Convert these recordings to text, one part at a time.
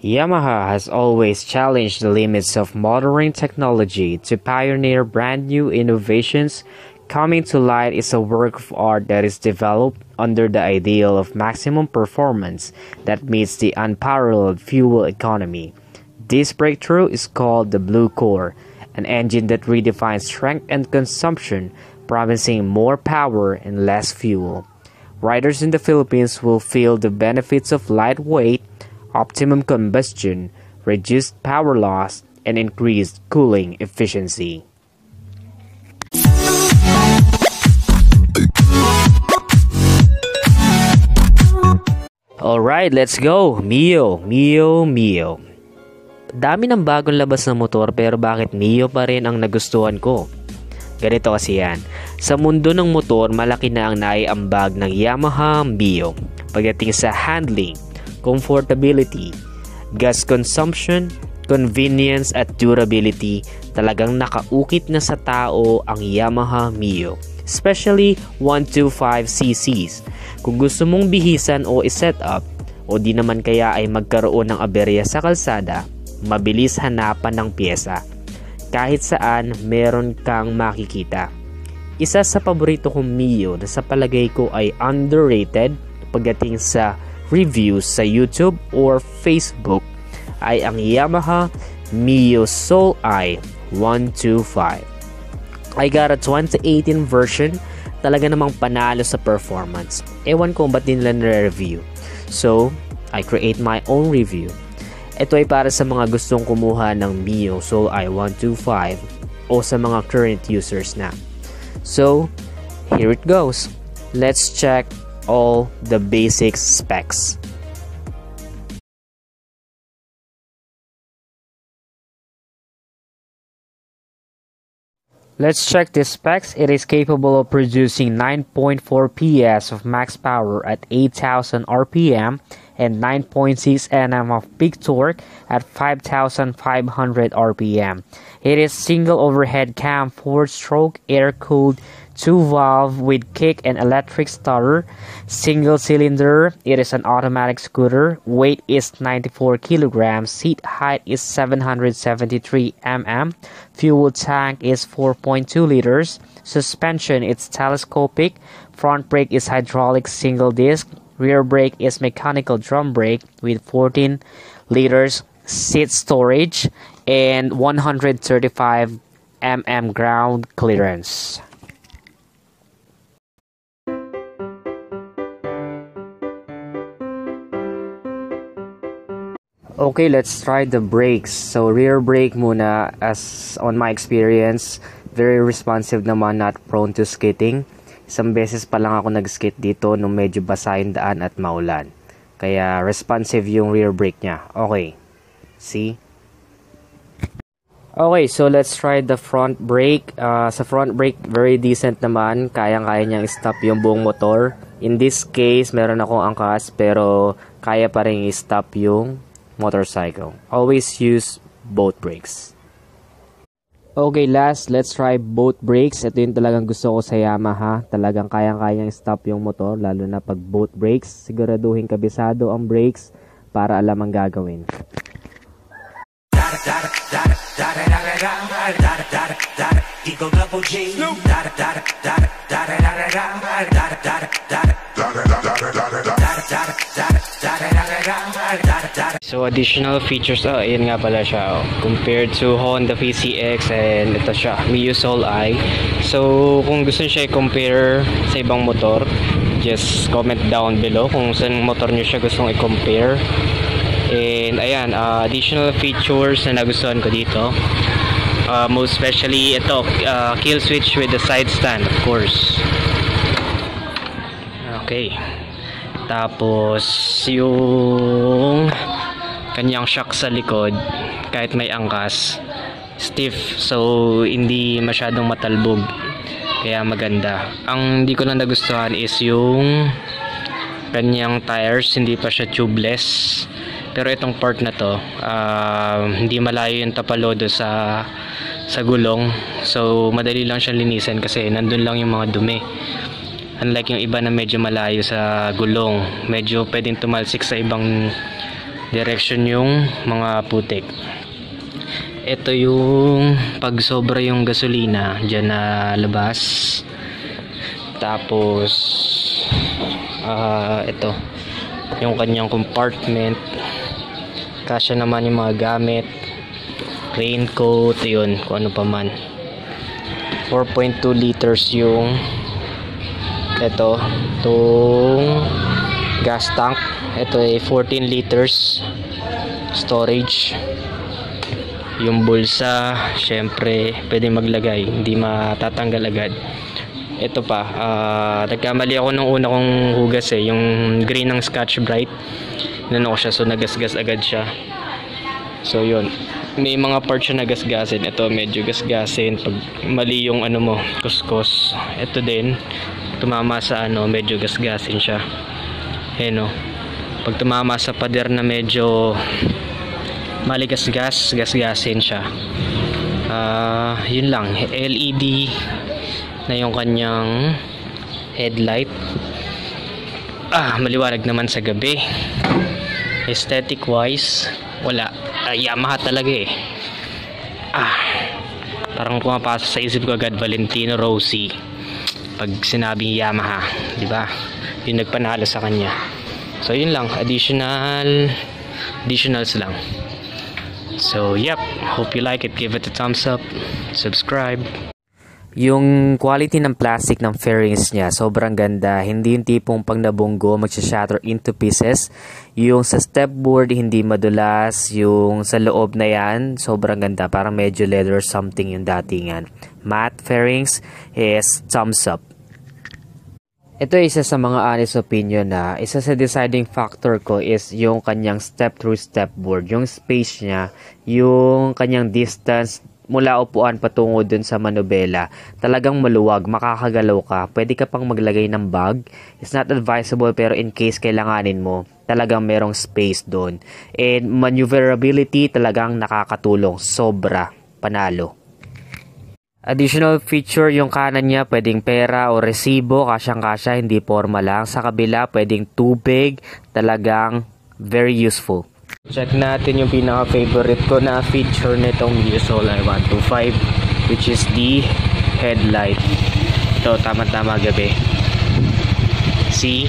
Yamaha has always challenged the limits of motoring technology to pioneer brand new innovations. Coming to Light is a work of art that is developed under the ideal of maximum performance that meets the unparalleled fuel economy. This breakthrough is called the Blue Core, an engine that redefines strength and consumption, promising more power and less fuel. Riders in the Philippines will feel the benefits of lightweight, optimum combustion, reduced power loss, and increased cooling efficiency. Alright, let's go! Mio! Dami ng bagong labas na motor pero bakit Mio pa rin ang nagustuhan ko? Ganito kasi yan. Sa mundo ng motor, malaki na ang naiambag ng Yamaha Mio. Pagdating sa handling, comfortability, gas consumption, convenience at durability, talagang nakaukit na sa tao ang Yamaha Mio. Especially 125cc's. Kung gusto mong bihisan o i-set up, o di naman kaya ay magkaroon ng aberya sa kalsada, mabilis hanapan ng pyesa. Kahit saan, meron kang makikita. Isa sa paborito kong Mio na sa palagay ko ay underrated pagdating sa reviews sa YouTube or Facebook ay ang Yamaha Mio Soul Eye 125. I got a 2018 version, talaga namang panalo sa performance. Ewan ko ba't din nila nire-review. So, I create my own review. Ito ay para sa mga gustong kumuha ng Mio Soul Eye 125 o sa mga current users na. So, here it goes. Let's check all the basic specs. Let's check the specs. It is capable of producing 9.4 PS of max power at 8,000 RPM and 9.6 Nm of peak torque at 5,500 RPM. It is single overhead cam 4-stroke air-cooled 2-valve with kick and electric starter. Single cylinder. It is an automatic scooter. Weight is 94 kilograms. Seat height is 773 mm. Fuel tank is 4.2 liters. Suspension is telescopic. Front brake is hydraulic single disc. Rear brake is mechanical drum brake with 14 liters seat storage and 135 mm ground clearance. Okay, let's try the brakes. So rear brake muna, as on my experience, very responsive naman, not prone to skidding. Isang beses pa lang ako nag-skid dito nung medyo basa yung daan at maulan. Kaya responsive yung rear brake niya. Okay. See? Okay, so let's try the front brake. Sa front brake, very decent naman. Kayang-kaya niyang stop yung buong motor. In this case, meron akong angkas pero kaya pa rin i-stop yung motorcycle. Always use both brakes. Okay, last, let's try both brakes. Ito yung talagang gusto ko sa Yamaha. Talagang kayang-kayang stop yung motor, lalo na pag both brakes. Siguraduhin kabisado ang brakes para alam ang gagawin. So additional features, yun nga pala siya, compared to Honda PCX, and ito siya, Mio Soul Eye. So kung gusto niyo siya i-compare sa ibang motor, just comment down below kung saan motor niyo siya gustong i-compare. And ayan, additional features na nagustuhan ko dito, most especially ito, kill switch with the side stand, of course. Okay, tapos yung kanyang shock sa likod, kahit may angkas, stiff, so hindi masyadong matalbog, kaya maganda. Ang hindi ko lang nagustuhan is yung kanyang tires, hindi pa siya tubeless. Pero itong part na to, hindi malayo yung tapalodo sa gulong, so madali lang siyang linisan kasi nandun lang yung mga dumi. Unlike yung iba na medyo malayo sa gulong, medyo pwedeng tumalsik sa ibang direction yung mga putik. Ito yung pag sobra yung gasolina dyan na labas. Tapos ito yung kanyang compartment, kasya naman yung mga gamit, raincoat, yun kung ano pa man. 4.2 liters yung itong gas tank. Ito ay 14 liters storage. Yung bulsa, syempre pwede maglagay, hindi matatanggal agad. Ito pa, nagkamali ako nung una kong hugas yung green ng Scotch Brite. Ko siya, so nagasgas agad siya. So yun, may mga parts siya nagasgasin. Ito medyo gasgasin pag mali yung kuskus. Ito din, tumama sa medyo gasgasin siya. Pag tumama sa pader na medyo maligasgas, gasgasin siya. Yun lang, LED na yung kanyang headlight. Maliwanag naman sa gabi. Aesthetic wise, wala. Yamaha talaga parang pumapasok sa isip ko agad Valentino Rossi pag sinabing Yamaha, di ba? Yung nagpanalo sa kanya. So yun lang, additionals lang. So yep, hope you like it. Give it a thumbs up, subscribe. Yung quality ng plastic ng fairings niya, sobrang ganda. Hindi yung tipong pag nabunggo, magsha-shatter into pieces. Yung sa stepboard, hindi madulas. Yung sa loob na yan, sobrang ganda. Parang medyo leather something yung datingan. Matte fairings is thumbs up. Ito isa sa mga honest opinion na isa sa deciding factor ko is yung kanyang step-through stepboard. Yung space niya, yung kanyang distance mula upuan patungo dun sa manubela, talagang maluwag, makakagalaw ka, pwede ka pang maglagay ng bag. It's not advisable pero in case kailanganin mo, talagang merong space dun. And maneuverability talagang nakakatulong, sobra, panalo. Additional feature, yung kanan niya pwedeng pera o resibo, kasyang-kasya, hindi forma lang. Sa kabila pwedeng tubig, talagang very useful. Check natin yung pinaka-favorite ko na feature nitong Miyosol i125, which is the headlight. Ito, tama-tama gabi. See?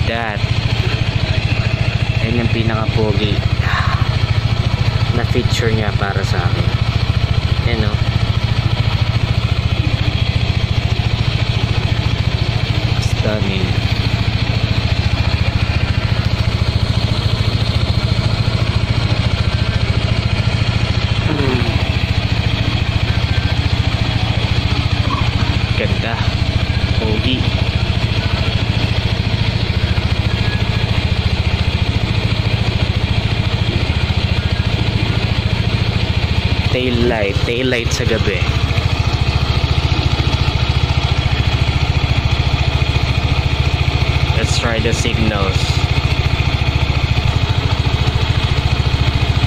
That. Yan yung pinaka-pogi na feature niya para sa akin. Yan o. Stunning. Ganda. Pogi. Tail light sa gabi. Let's try the signals.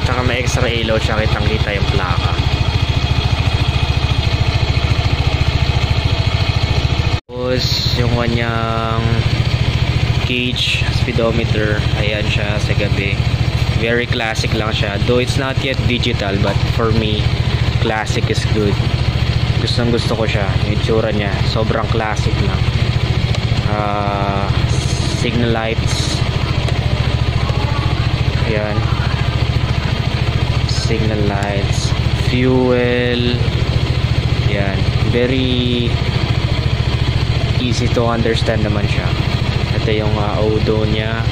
Tsaka may extra ilaw siya, kitang-kita yung plaka. Yung kanyang gauge, speedometer, ayan siya sa gabi. Very classic lang siya, though it's not yet digital, but for me classic is good. Gustong gusto ko siya, yung itsura niya sobrang classic lang. Signal lights, ayan, signal lights, fuel, ayan, very easy to understand naman siya. Ito yung odo niya.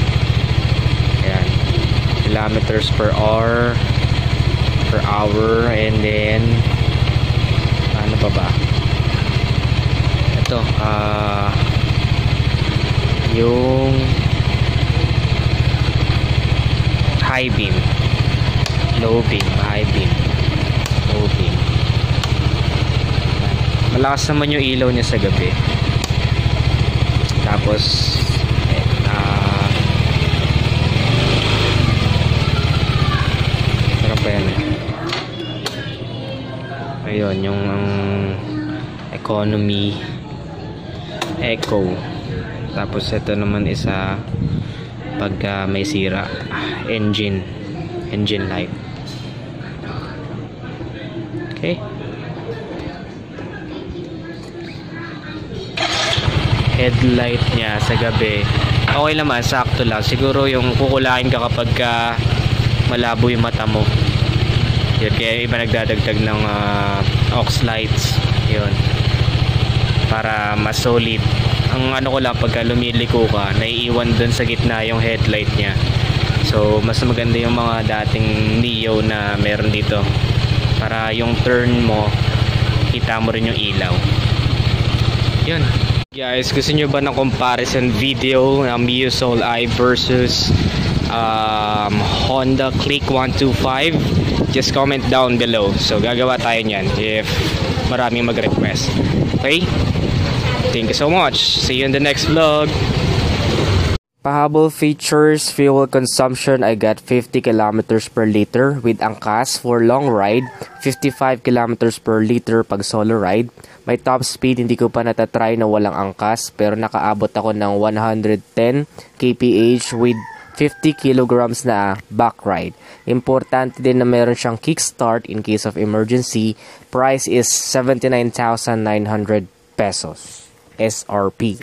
Ayan. Kilometers per hour. And then ano pa ba? Ito. Yung high beam. Low beam. High beam. Low beam. Malakas naman yung ilaw niya sa gabi. Tapos sarap pa yan ayun yung economy eco. Tapos ito naman isa pag may sira. Engine light. Okay. Headlight niya sa gabi, okay naman, sakto lang. Siguro yung kukulain ka kapag malabo yung mata mo. Yun, kaya iba nagdadagdag ng aux lights. Yun, para mas solid. Ang ano ko lang, pagka lumiliko ka, naiiwan dun sa gitna yung headlight niya. So mas maganda yung mga dating Neo na meron dito, para yung turn mo, kita mo rin yung ilaw. Yun. Guys, gusto nyo ba ng comparison video ng Mio Soul I versus Honda Click 125? Just comment down below. So gagawa tayo nyan if maraming mag-request. Okay? Thank you so much. See you in the next vlog. Pahabol features, fuel consumption, I got 50 kilometers per liter with angkas for long ride, 55 kilometers per liter pag solo ride. May top speed, hindi ko pa natatry na walang angkas, pero nakaabot ako ng 110 kph with 50 kilograms na back ride. Importante din na meron siyang kickstart in case of emergency. Price is 79,900 pesos SRP.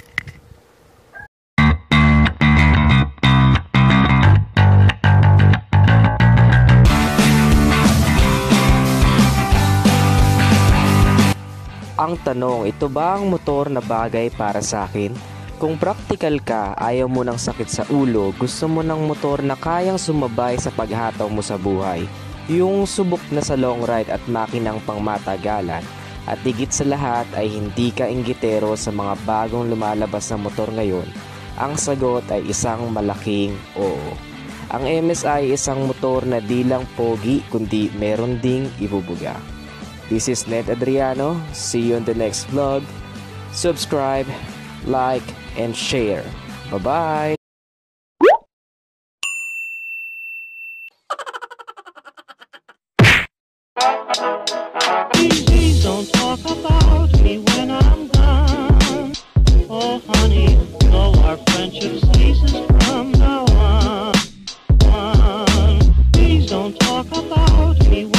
Ang tanong, ito ba ang motor na bagay para sa akin? Kung practical ka, ayaw mo ng sakit sa ulo, gusto mo ng motor na kayang sumabay sa paghataw mo sa buhay, yung subok na sa long ride at makinang pangmatagalan, at higit sa lahat ay hindi ka inggitero sa mga bagong lumalabas na motor ngayon, ang sagot ay isang malaking oo. Ang MSI ay isang motor na di lang pogi kundi meron ding ibubuga. This is Ned Adriano. See you on the next vlog. Subscribe, like, and share. Bye-bye. Please don't talk about me when I'm gone. Oh, honey, no, our friendship ceases from now on. Please don't talk about me.